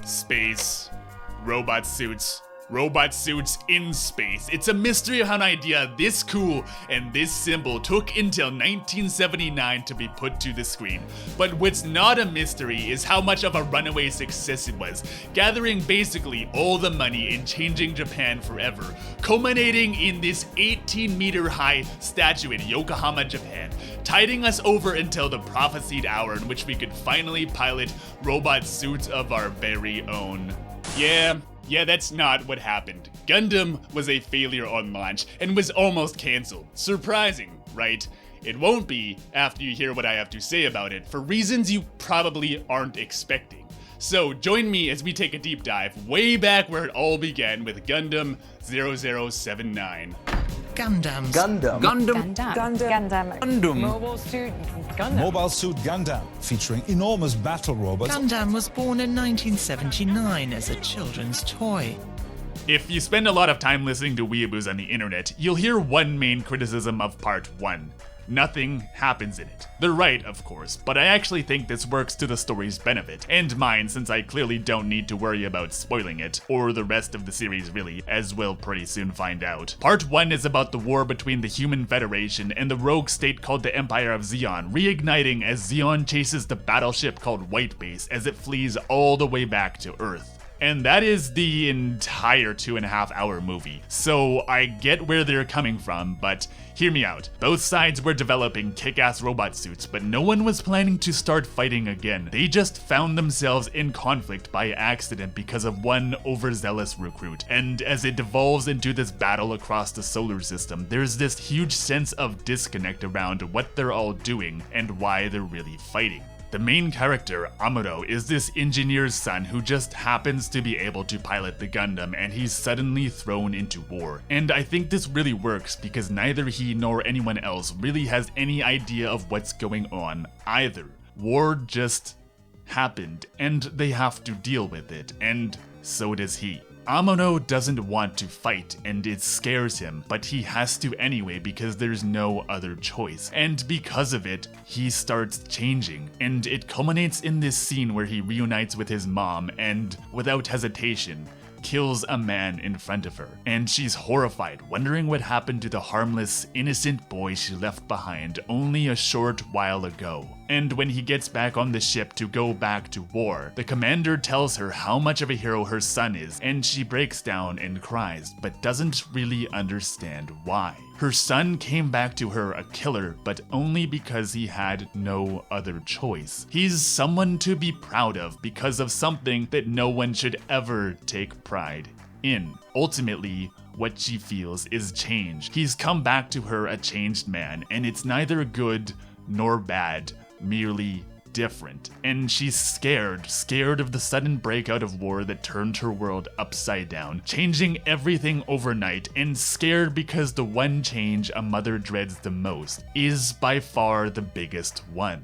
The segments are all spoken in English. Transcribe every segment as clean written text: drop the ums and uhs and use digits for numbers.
Space, robot suits in space. It's a mystery how an idea this cool and this simple took until 1979 to be put to the screen. But what's not a mystery is how much of a runaway success it was, gathering basically all the money and changing Japan forever, culminating in this 18-meter high statue in Yokohama, Japan, tiding us over until the prophesied hour in which we could finally pilot robot suits of our very own. Yeah, that's not what happened. Gundam was a failure on launch and was almost cancelled. Surprising, right? It won't be after you hear what I have to say about it, for reasons you probably aren't expecting. So join me as we take a deep dive way back where it all began with Gundam 0079. Gundam. Mobile Suit Gundam. Mobile Suit Gundam, featuring enormous battle robots. Gundam was born in 1979 as a children's toy. If you spend a lot of time listening to weeaboos on the internet, you'll hear one main criticism of Part 1. Nothing happens in it. They're right, of course, but I actually think this works to the story's benefit, and mine since I clearly don't need to worry about spoiling it, or the rest of the series really, as we'll pretty soon find out. Part 1 is about the war between the Human Federation and the rogue state called the Empire of Zeon, reigniting as Zeon chases the battleship called White Base as it flees all the way back to Earth. And that is the entire 2.5-hour movie. So I get where they're coming from, but hear me out. Both sides were developing kick-ass robot suits, but no one was planning to start fighting again. They just found themselves in conflict by accident because of one overzealous recruit. And as it devolves into this battle across the solar system, there's this huge sense of disconnect around what they're all doing and why they're really fighting. The main character, Amuro, is this engineer's son who just happens to be able to pilot the Gundam, and he's suddenly thrown into war. And I think this really works because neither he nor anyone else really has any idea of what's going on either. War just happened, and they have to deal with it, and so does he. Amuro doesn't want to fight and it scares him, but he has to anyway because there's no other choice. And because of it, he starts changing, and it culminates in this scene where he reunites with his mom and, without hesitation, kills a man in front of her. And she's horrified, wondering what happened to the harmless, innocent boy she left behind only a short while ago. And when he gets back on the ship to go back to war, the commander tells her how much of a hero her son is, and she breaks down and cries, but doesn't really understand why. Her son came back to her a killer, but only because he had no other choice. He's someone to be proud of because of something that no one should ever take pride in. Ultimately, what she feels is change. He's come back to her a changed man, and it's neither good nor bad, merely different. And she's scared of the sudden breakout of war that turned her world upside down, changing everything overnight, and scared because the one change a mother dreads the most is by far the biggest one.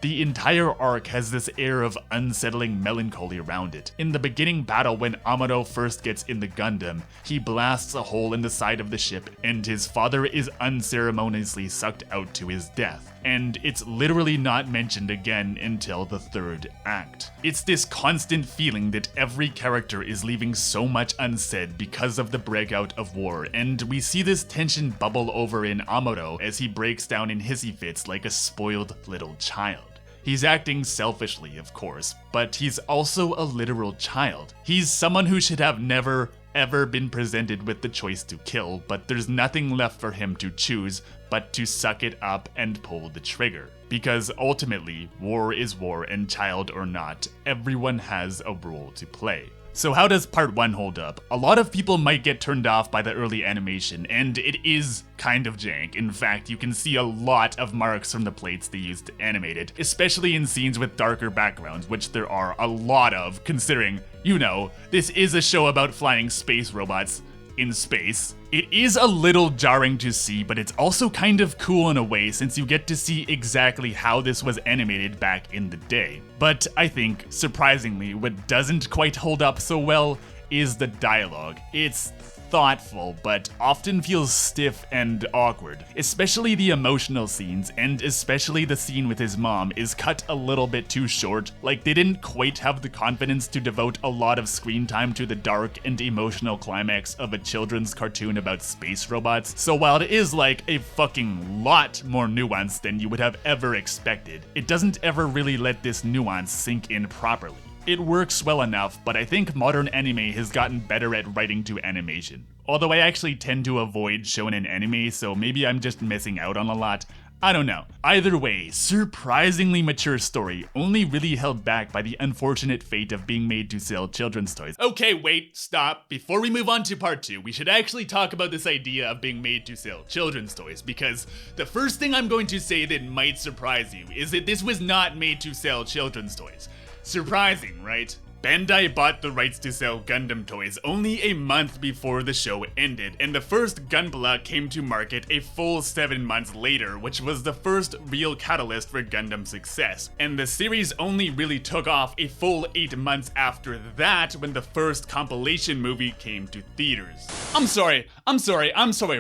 The entire arc has this air of unsettling melancholy around it. In the beginning battle, when Amuro first gets in the Gundam, he blasts a hole in the side of the ship, and his father is unceremoniously sucked out to his death. And it's literally not mentioned again until the third act. It's this constant feeling that every character is leaving so much unsaid because of the breakout of war, and we see this tension bubble over in Amuro as he breaks down in hissy fits like a spoiled little child. He's acting selfishly, of course, but he's also a literal child. He's someone who should have never, ever been presented with the choice to kill, but there's nothing left for him to choose but to suck it up and pull the trigger. Because ultimately, war is war, and child or not, everyone has a role to play. So how does part 1 hold up? A lot of people might get turned off by the early animation, and it is kind of jank. In fact, you can see a lot of marks from the plates they used to animate it, especially in scenes with darker backgrounds, which there are a lot of, considering, you know, this is a show about flying space robots in space. It is a little jarring to see, but it's also kind of cool in a way since you get to see exactly how this was animated back in the day. But I think, surprisingly, what doesn't quite hold up so well is the dialogue. It's thoughtful, but often feels stiff and awkward. Especially the emotional scenes, and especially the scene with his mom, is cut a little bit too short. Like, they didn't quite have the confidence to devote a lot of screen time to the dark and emotional climax of a children's cartoon about space robots. So while it is like a fucking lot more nuanced than you would have ever expected, it doesn't ever really let this nuance sink in properly. It works well enough, but I think modern anime has gotten better at writing to animation. Although I actually tend to avoid shonen anime, so maybe I'm just missing out on a lot. I don't know. Either way, surprisingly mature story, only really held back by the unfortunate fate of being made to sell children's toys. Okay, wait, stop. Before we move on to part 2, we should actually talk about this idea of being made to sell children's toys, because the first thing I'm going to say that might surprise you is that this was not made to sell children's toys. Surprising, right? Bandai bought the rights to sell Gundam toys only a month before the show ended, and the first Gunpla came to market a full 7 months later, which was the first real catalyst for Gundam's success. And the series only really took off a full 8 months after that, when the first compilation movie came to theaters. I'm sorry,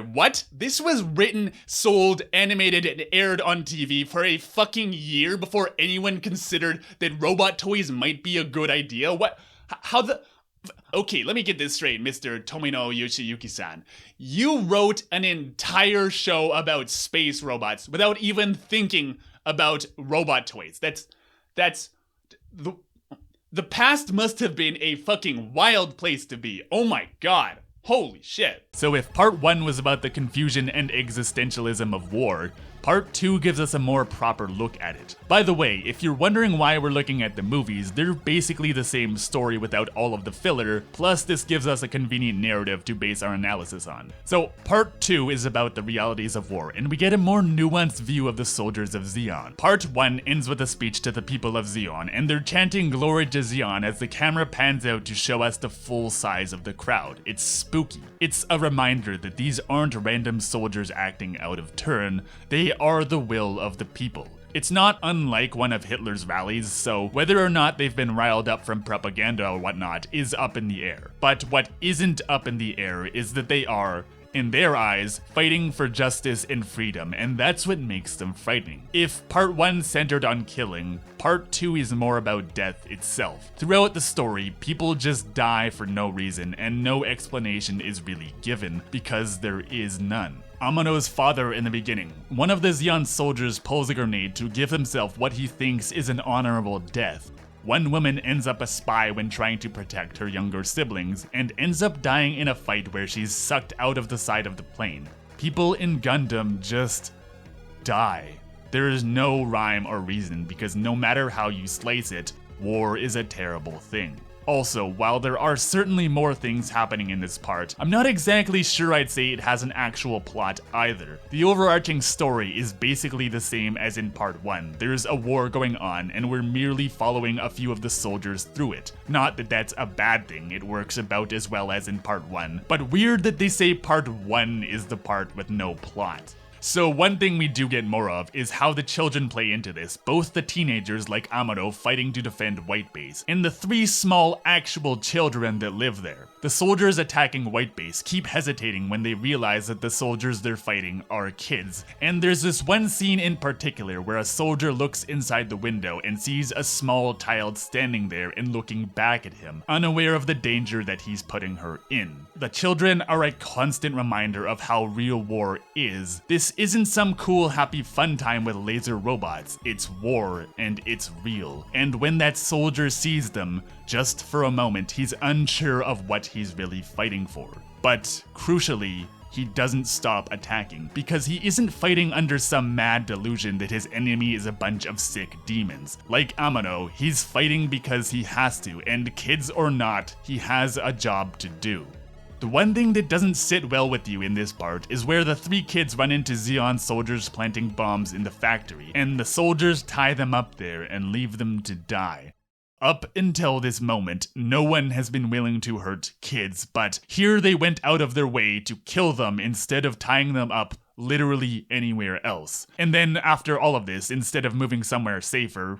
what? This was written, sold, animated, and aired on TV for a fucking year before anyone considered that robot toys might be a good idea? What? How the? Okay, let me get this straight, Mr. Tomino Yoshiyuki-san. You wrote an entire show about space robots without even thinking about robot toys. That's the past must have been a fucking wild place to be. Oh my god. Holy shit. So if part 1 was about the confusion and existentialism of war, part 2 gives us a more proper look at it. By the way, if you're wondering why we're looking at the movies, they're basically the same story without all of the filler, plus this gives us a convenient narrative to base our analysis on. So part 2 is about the realities of war, and we get a more nuanced view of the soldiers of Zeon. Part 1 ends with a speech to the people of Zeon, and they're chanting glory to Zeon as the camera pans out to show us the full size of the crowd. It's spooky. It's a reminder that these aren't random soldiers acting out of turn, they are the will of the people. It's not unlike one of Hitler's rallies, so whether or not they've been riled up from propaganda or whatnot is up in the air. But what isn't up in the air is that they are, in their eyes, fighting for justice and freedom, and that's what makes them frightening. If part 1 centered on killing, part 2 is more about death itself. Throughout the story, people just die for no reason, and no explanation is really given, because there is none. Amano's father in the beginning. One of the Zeon soldiers pulls a grenade to give himself what he thinks is an honorable death. One woman ends up a spy when trying to protect her younger siblings, and ends up dying in a fight where she's sucked out of the side of the plane. People in Gundam just die. There is no rhyme or reason, because no matter how you slice it, war is a terrible thing. Also, while there are certainly more things happening in this part, I'm not exactly sure I'd say it has an actual plot either. The overarching story is basically the same as in part 1. There's a war going on, and we're merely following a few of the soldiers through it. Not that that's a bad thing, it works about as well as in part 1, but weird that they say part 1 is the part with no plot. So one thing we do get more of is how the children play into this, both the teenagers like Amano fighting to defend White Base, and the 3 small actual children that live there. The soldiers attacking White Base keep hesitating when they realize that the soldiers they're fighting are kids, and there's this one scene in particular where a soldier looks inside the window and sees a small child standing there and looking back at him, unaware of the danger that he's putting her in. The children are a constant reminder of how real war is. This isn't some cool happy fun time with laser robots, it's war and it's real. And when that soldier sees them, just for a moment he's unsure of what he's really fighting for. But crucially, he doesn't stop attacking, because he isn't fighting under some mad delusion that his enemy is a bunch of sick demons. Like Amano, he's fighting because he has to, and kids or not, he has a job to do. The one thing that doesn't sit well with you in this part is where the 3 kids run into Zeon soldiers planting bombs in the factory, and the soldiers tie them up there and leave them to die. Up until this moment, no one has been willing to hurt kids, but here they went out of their way to kill them instead of tying them up literally anywhere else. And then after all of this, instead of moving somewhere safer,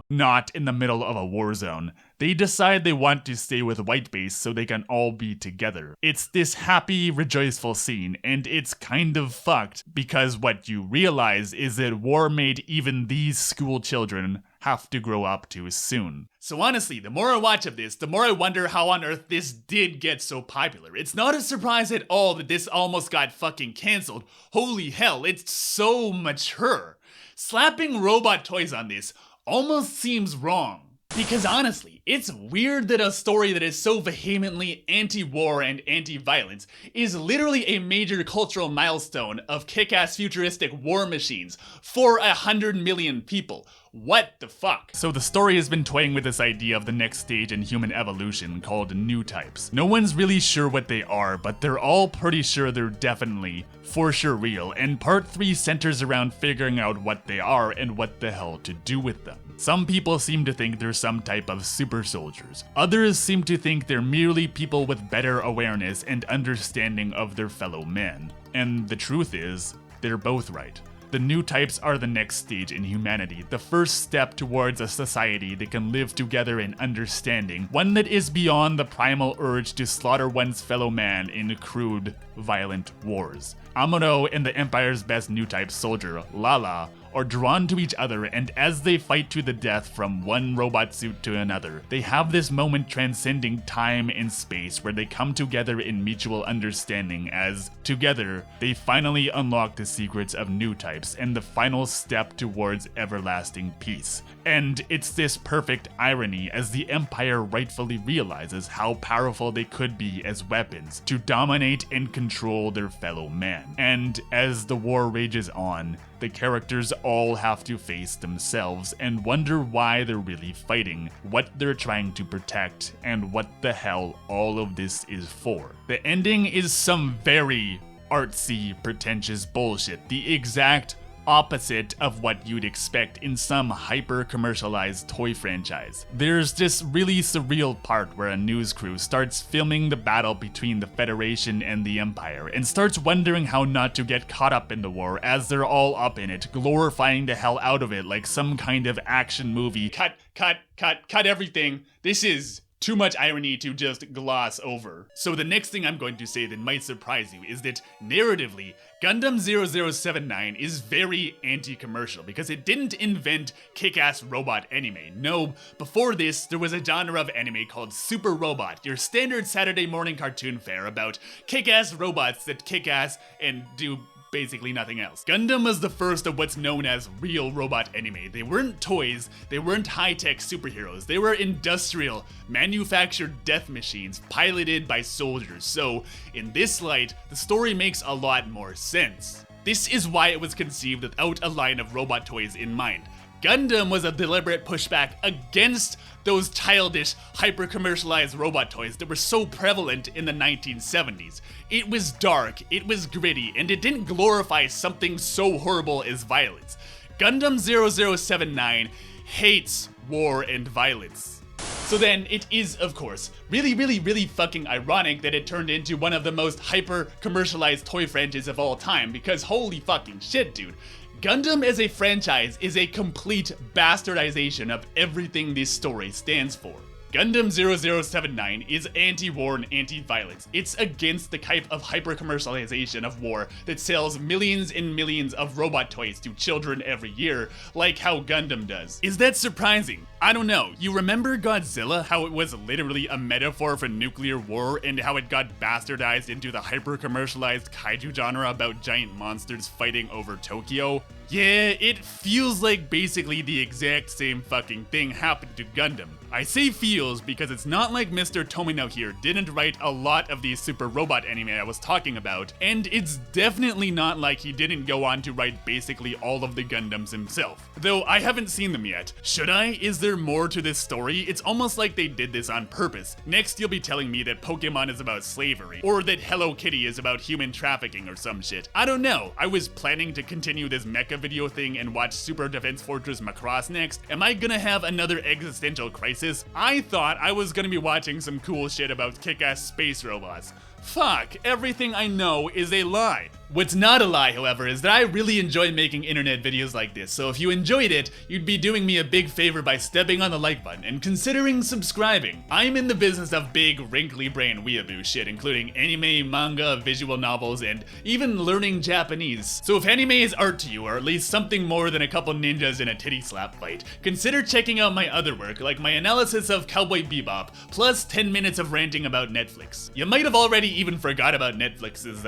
not in the middle of a war zone, they decide they want to stay with White Base so they can all be together. It's this happy, rejoiceful scene, and it's kind of fucked because what you realize is that war made even these school children have to grow up too soon. So honestly, the more I watch of this, the more I wonder how on earth this did get so popular. It's not a surprise at all that this almost got fucking cancelled. Holy hell, it's so mature. Slapping robot toys on this almost seems wrong. Because honestly, it's weird that a story that is so vehemently anti-war and anti-violence is literally a major cultural milestone of kick-ass futuristic war machines for 100 million people. What the fuck? So the story has been toying with this idea of the next stage in human evolution called new types. No one's really sure what they are, but they're all pretty sure they're definitely, for sure real, and part 3 centers around figuring out what they are and what the hell to do with them. Some people seem to think they're some type of super soldiers. Others seem to think they're merely people with better awareness and understanding of their fellow men. And the truth is, they're both right. The new types are the next stage in humanity, the first step towards a society that can live together in understanding, one that is beyond the primal urge to slaughter one's fellow man in crude, violent wars. Amuro and the Empire's best new type soldier, Lala, are drawn to each other, and as they fight to the death from one robot suit to another, they have this moment transcending time and space where they come together in mutual understanding as, together, they finally unlock the secrets of new types and the final step towards everlasting peace. And it's this perfect irony as the Empire rightfully realizes how powerful they could be as weapons to dominate and control their fellow man. And as the war rages on, the characters all have to face themselves and wonder why they're really fighting, what they're trying to protect, and what the hell all of this is for. The ending is some very artsy, pretentious bullshit, the exact opposite of what you'd expect in some hyper-commercialized toy franchise. There's this really surreal part where a news crew starts filming the battle between the Federation and the Empire and starts wondering how not to get caught up in the war as they're all up in it, glorifying the hell out of it like some kind of action movie. Cut everything. This is too much irony to just gloss over. So the next thing I'm going to say that might surprise you is that narratively, Gundam 0079 is very anti-commercial because it didn't invent kick-ass robot anime. No, before this, there was a genre of anime called Super Robot, your standard Saturday morning cartoon fare about kick-ass robots that kick ass and do basically nothing else. Gundam was the first of what's known as real robot anime. They weren't toys, they weren't high-tech superheroes, they were industrial, manufactured death machines piloted by soldiers. So, in this light, the story makes a lot more sense. This is why it was conceived without a line of robot toys in mind. Gundam was a deliberate pushback against those childish, hyper-commercialized robot toys that were so prevalent in the 1970s. It was dark, it was gritty, and it didn't glorify something so horrible as violence. Gundam 0079 hates war and violence. So then, it is, of course, really fucking ironic that it turned into one of the most hyper-commercialized toy franchises of all time, because holy fucking shit, dude. Gundam as a franchise is a complete bastardization of everything this story stands for. Gundam 0079 is anti-war and anti-violence. It's against the type of hyper-commercialization of war that sells millions and millions of robot toys to children every year, like how Gundam does. Is that surprising? I don't know. You remember Godzilla, how it was literally a metaphor for nuclear war and how it got bastardized into the hyper-commercialized kaiju genre about giant monsters fighting over Tokyo? Yeah, it feels like basically the exact same fucking thing happened to Gundam. I say feels because it's not like Mr. Tomino here didn't write a lot of these super robot anime I was talking about, and it's definitely not like he didn't go on to write basically all of the Gundams himself. Though I haven't seen them yet. Should I? Is there more to this story? It's almost like they did this on purpose. Next you'll be telling me that Pokemon is about slavery, or that Hello Kitty is about human trafficking or some shit. I don't know. I was planning to continue this mecha video thing and watch Super Defense Fortress Macross next. Am I gonna have another existential crisis? I thought I was gonna be watching some cool shit about kick-ass space robots. Fuck, everything I know is a lie. What's not a lie, however, is that I really enjoy making internet videos like this, so if you enjoyed it, you'd be doing me a big favor by stepping on the like button and considering subscribing. I'm in the business of big, wrinkly brain weeaboo shit, including anime, manga, visual novels, and even learning Japanese. So if anime is art to you, or at least something more than a couple ninjas in a titty slap fight, consider checking out my other work, like my analysis of Cowboy Bebop, plus 10 minutes of ranting about Netflix. You might have already even forgot about Netflix's,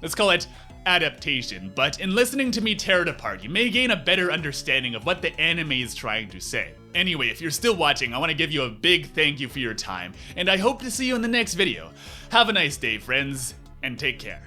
let's call it adaptation, but in listening to me tear it apart, you may gain a better understanding of what the anime is trying to say. Anyway, if you're still watching, I want to give you a big thank you for your time, and I hope to see you in the next video. Have a nice day, friends, and take care.